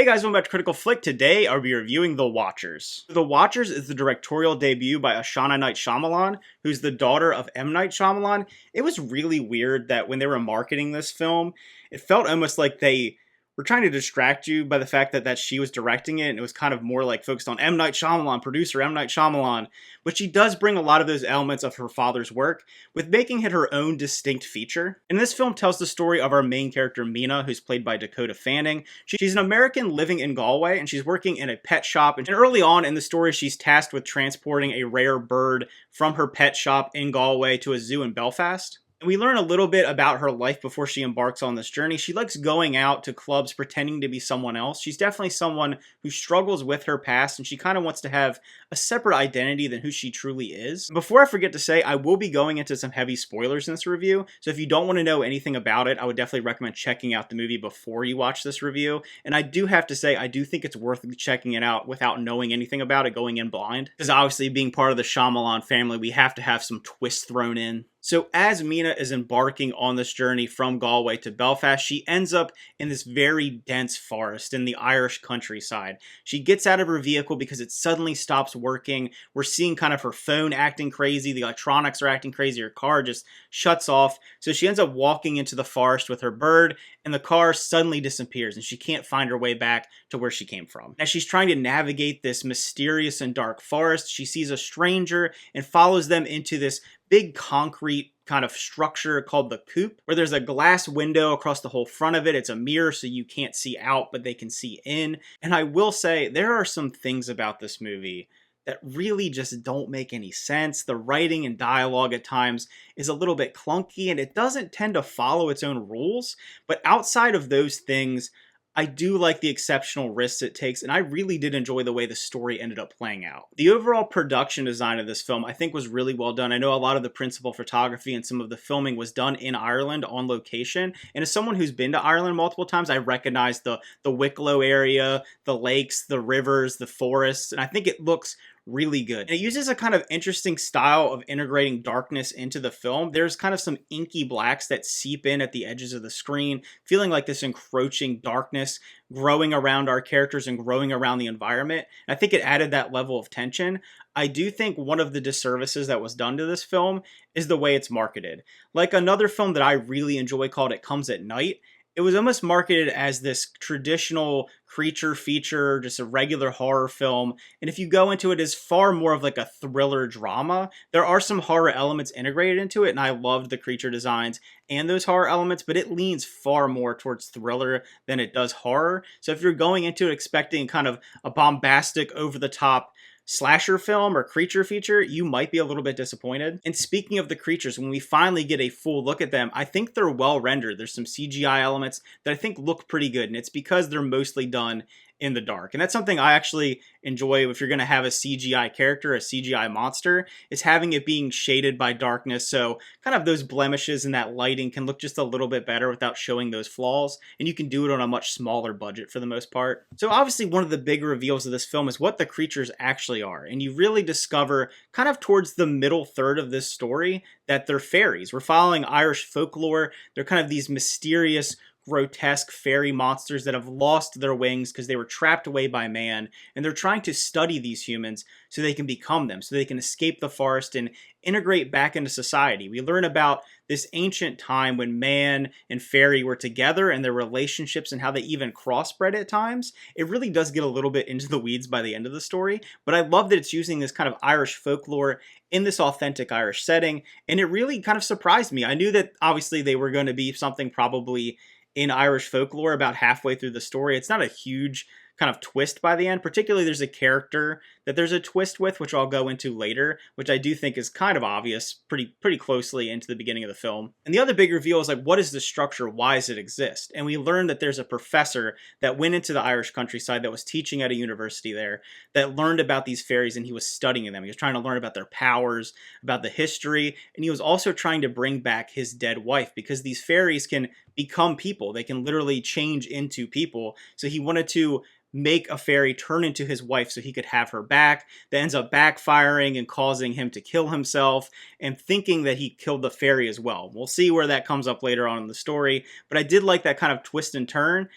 Guys, welcome back to Critical Flick. Today I'll be reviewing The Watchers. The Watchers is the directorial debut by Ishana Night Shyamalan, who's the daughter of M. Night Shyamalan. It was really weird that when they were marketing this film, it felt almost like they were trying to distract you by the fact that she was directing it, and it was kind of more like focused on M. Night Shyamalan, producer M. Night Shyamalan, but she does bring a lot of those elements of her father's work, with making it her own distinct feature. And this film tells the story of our main character, Mina, who's played by Dakota Fanning. She's an American living in Galway, and she's working in a pet shop, and early on in the story, she's tasked with transporting a rare bird from her pet shop in Galway to a zoo in Belfast. And we learn a little bit about her life before she embarks on this journey. She likes going out to clubs pretending to be someone else. She's definitely someone who struggles with her past, and she kind of wants to have a separate identity than who she truly is. Before I forget to say, I will be going into some heavy spoilers in this review, so if you don't want to know anything about it, I would definitely recommend checking out the movie before you watch this review. And I do have to say, I do think it's worth checking it out without knowing anything about it, going in blind. Because obviously, being part of the Shyamalan family, we have to have some twists thrown in. So as Mina is embarking on this journey from Galway to Belfast, she ends up in this very dense forest in the Irish countryside. She gets out of her vehicle because it suddenly stops working. We're seeing kind of her phone acting crazy, the electronics are acting crazy, her car just shuts off. So she ends up walking into the forest with her bird, and the car suddenly disappears, and she can't find her way back to where she came from. As she's trying to navigate this mysterious and dark forest, she sees a stranger and follows them into this big concrete kind of structure called the coop, where there's a glass window across the whole front of it. It's a mirror, so you can't see out, but they can see in. And I will say, there are some things about this movie that really just don't make any sense. The writing and dialogue at times is a little bit clunky, and it doesn't tend to follow its own rules. But outside of those things, I do like the exceptional risks it takes, and I really did enjoy the way the story ended up playing out. The overall production design of this film, I think, was really well done. I know a lot of the principal photography and some of the filming was done in Ireland on location, and as someone who's been to Ireland multiple times, I recognize the Wicklow area, the lakes, the rivers, the forests, and I think it looks really good. And it uses a kind of interesting style of integrating darkness into the film. There's kind of some inky blacks that seep in at the edges of the screen, feeling like this encroaching darkness growing around our characters and growing around the environment. And I think it added that level of tension. I do think one of the disservices that was done to this film is the way it's marketed. Like another film that I really enjoy called It Comes at Night, it was almost marketed as this traditional creature feature, just a regular horror film. And if you go into it, it's far more of like a thriller drama. There are some horror elements integrated into it, and I loved the creature designs and those horror elements, but it leans far more towards thriller than it does horror. So if you're going into it expecting kind of a bombastic, over-the-top slasher film or creature feature, you might be a little bit disappointed. And speaking of the creatures, when we finally get a full look at them, I think they're well rendered. There's some CGI elements that I think look pretty good, and it's because they're mostly done in the dark. And that's something I actually enjoy if you're going to have a CGI character, a CGI monster, is having it being shaded by darkness. So kind of those blemishes and that lighting can look just a little bit better without showing those flaws. And you can do it on a much smaller budget for the most part. So obviously one of the big reveals of this film is what the creatures actually are. And you really discover kind of towards the middle third of this story that they're fairies. We're following Irish folklore. They're kind of these mysterious, grotesque fairy monsters that have lost their wings because they were trapped away by man, and they're trying to study these humans so they can become them, so they can escape the forest and integrate back into society. We learn about this ancient time when man and fairy were together and their relationships and how they even crossbred at times. It really does get a little bit into the weeds by the end of the story, but I love that it's using this kind of Irish folklore in this authentic Irish setting, and it really kind of surprised me. I knew that obviously they were going to be something probably in Irish folklore about halfway through the story. It's not a huge kind of twist by the end. Particularly, there's a character that there's a twist with, which I'll go into later, which I do think is kind of obvious pretty closely into the beginning of the film. And the other big reveal is like, what is the structure? Why does it exist? And we learn that there's a professor that went into the Irish countryside that was teaching at a university there that learned about these fairies, and he was studying them. He was trying to learn about their powers, about the history, and he was also trying to bring back his dead wife because these fairies can become people. They can literally change into people. So he wanted to make a fairy turn into his wife so he could have her back. That ends up backfiring and causing him to kill himself and thinking that he killed the fairy as well. We'll see where that comes up later on in the story, but I did like that kind of twist and turn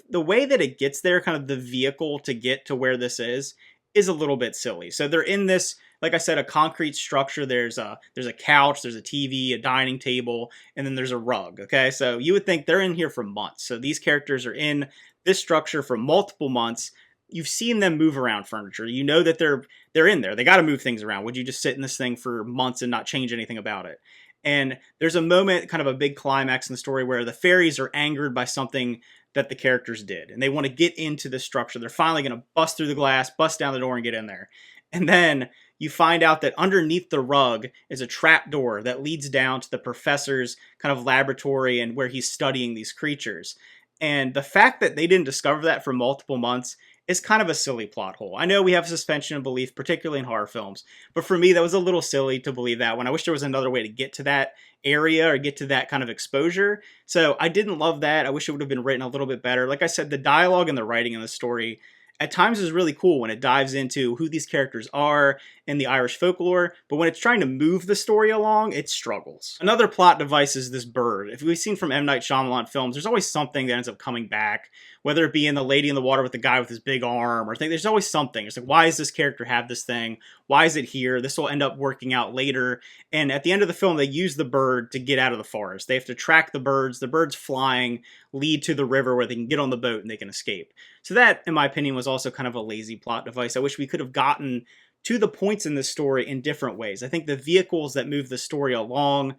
the way that it gets there, kind of the vehicle to get to where this is a little bit silly. So they're in this, like I said, a concrete structure. There's a couch, there's a TV, a dining table, and then there's a rug. Okay, so you would think they're in here for months. So these characters are in this structure for multiple months. You've seen them move around furniture. You know that they're in there. They got to move things around. Would you just sit in this thing for months and not change anything about it? And there's a moment, kind of a big climax in the story, where the fairies are angered by something that the characters did, and they want to get into the structure. They're finally going to bust through the glass, bust down the door, and get in there. And then you find out that underneath the rug is a trap door that leads down to the professor's kind of laboratory and where he's studying these creatures. And the fact that they didn't discover that for multiple months is kind of a silly plot hole. I know we have suspension of belief, particularly in horror films, but for me, that was a little silly to believe that one. I wish there was another way to get to that area or get to that kind of exposure. So I didn't love that. I wish it would have been written a little bit better. Like I said, the dialogue and the writing in the story at times is really cool when it dives into who these characters are in the Irish folklore, but when it's trying to move the story along, it struggles. Another plot device is this bird. If we've seen from M. Night Shyamalan films, there's always something that ends up coming back, whether it be in The Lady in the Water with the guy with his big arm, or there's always something. It's like, why does this character have this thing? Why is it here? This will end up working out later. And at the end of the film, they use the bird to get out of the forest. They have to track the birds. The birds flying lead to the river where they can get on the boat and they can escape. So that, in my opinion, was also kind of a lazy plot device. I wish we could have gotten to the points in this story in different ways. I think the vehicles that move the story along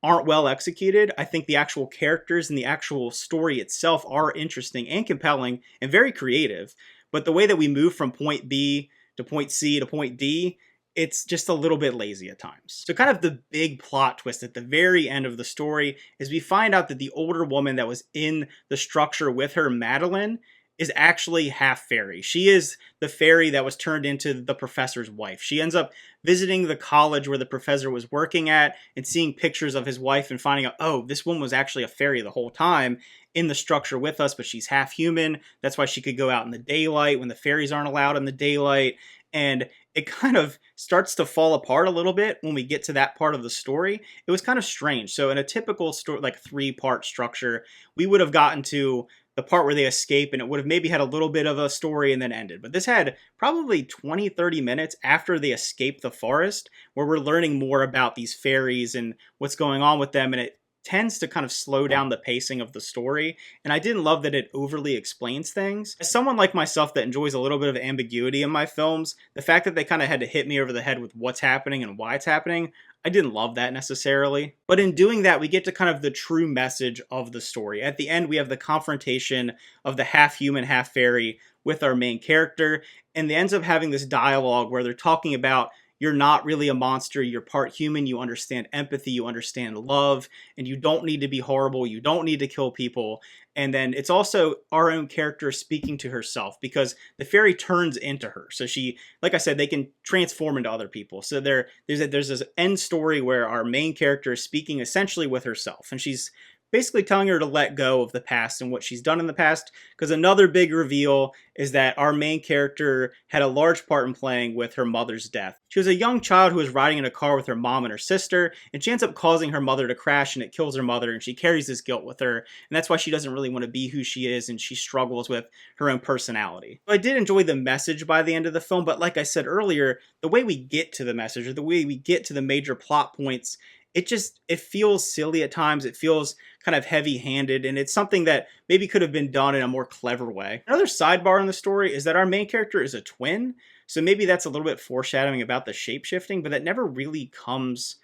aren't well executed. I think the actual characters and the actual story itself are interesting and compelling and very creative. But the way that we move from point B to point C to point D, it's just a little bit lazy at times. So kind of the big plot twist at the very end of the story is we find out that the older woman that was in the structure with her, Madeline, is actually half fairy. She is the fairy that was turned into the professor's wife. She ends up visiting the college where the professor was working at and seeing pictures of his wife and finding out, oh, this woman was actually a fairy the whole time in the structure with us, but she's half human. That's why she could go out in the daylight when the fairies aren't allowed in the daylight. And it kind of starts to fall apart a little bit when we get to that part of the story. It was kind of strange. So in a typical story, like 3-part structure, we would have gotten to the part where they escape and it would have maybe had a little bit of a story and then ended. But this had probably 20, 30 minutes after they escape the forest where we're learning more about these fairies and what's going on with them. And it tends to kind of slow down the pacing of the story. And I didn't love that it overly explains things. As someone like myself that enjoys a little bit of ambiguity in my films, the fact that they kind of had to hit me over the head with what's happening and why it's happening, I didn't love that necessarily. But in doing that, we get to kind of the true message of the story. At the end, we have the confrontation of the half-human, half-fairy with our main character, and they ends up having this dialogue where they're talking about, you're not really a monster, you're part human, you understand empathy, you understand love, and you don't need to be horrible, you don't need to kill people. And then it's also our own character speaking to herself because the fairy turns into her. So she, like I said, they can transform into other people. So there's this end story where our main character is speaking essentially with herself, and she's basically telling her to let go of the past and what she's done in the past, because another big reveal is that our main character had a large part in playing with her mother's death. She was a young child who was riding in a car with her mom and her sister, and she ends up causing her mother to crash, and it kills her mother, and she carries this guilt with her, and that's why she doesn't really want to be who she is, and she struggles with her own personality. So I did enjoy the message by the end of the film, but like I said earlier, the way we get to the message, or the way we get to the major plot points, it feels silly at times. It feels kind of heavy-handed, and it's something that maybe could have been done in a more clever way. Another sidebar in the story is that our main character is a twin, so maybe that's a little bit foreshadowing about the shape-shifting, but that never really comes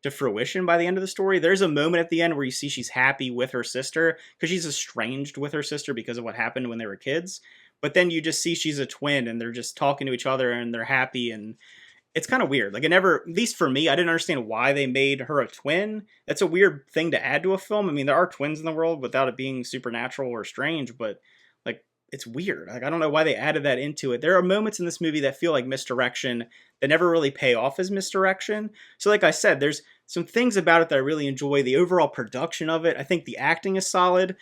to fruition by the end of the story. There's a moment at the end where you see she's happy with her sister, because she's estranged with her sister because of what happened when they were kids, but then you just see she's a twin, and they're just talking to each other, and they're happy, and it's kind of weird. Like, it never, at least for me, I didn't understand why they made her a twin. That's a weird thing to add to a film. I mean, there are twins in the world without it being supernatural or strange, but, like, it's weird. Like, I don't know why they added that into it. There are moments in this movie that feel like misdirection that never really pay off as misdirection. So like I said, there's some things about it that I really enjoy. The overall production of it, I think the acting is solid.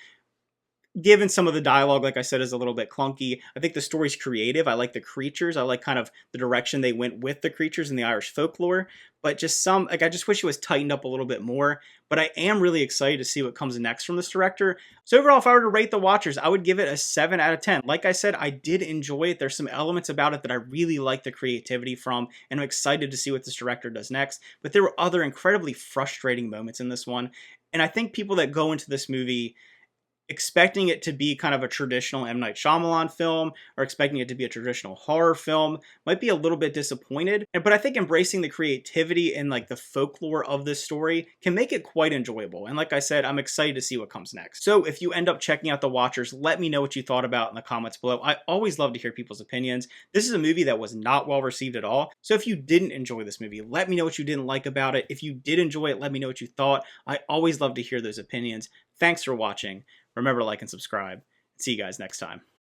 given some of the dialogue, like I said, is a little bit clunky. I think the story's creative. I like the creatures. I like kind of the direction they went with the creatures in the Irish folklore. But just some, like, I just wish it was tightened up a little bit more. But I am really excited to see what comes next from this director. So overall, if I were to rate The Watchers, I would give it a 7 out of 10. Like I said, I did enjoy it. There's some elements about it that I really like the creativity from, and I'm excited to see what this director does next. But there were other incredibly frustrating moments in this one. And I think people that go into this movie expecting it to be kind of a traditional M. Night Shyamalan film or expecting it to be a traditional horror film might be a little bit disappointed. But I think embracing the creativity and like the folklore of this story can make it quite enjoyable. And like I said, I'm excited to see what comes next. So if you end up checking out The Watchers, let me know what you thought about in the comments below. I always love to hear people's opinions. This is a movie that was not well received at all. So if you didn't enjoy this movie, let me know what you didn't like about it. If you did enjoy it, let me know what you thought. I always love to hear those opinions. Thanks for watching. Remember to like and subscribe. See you guys next time.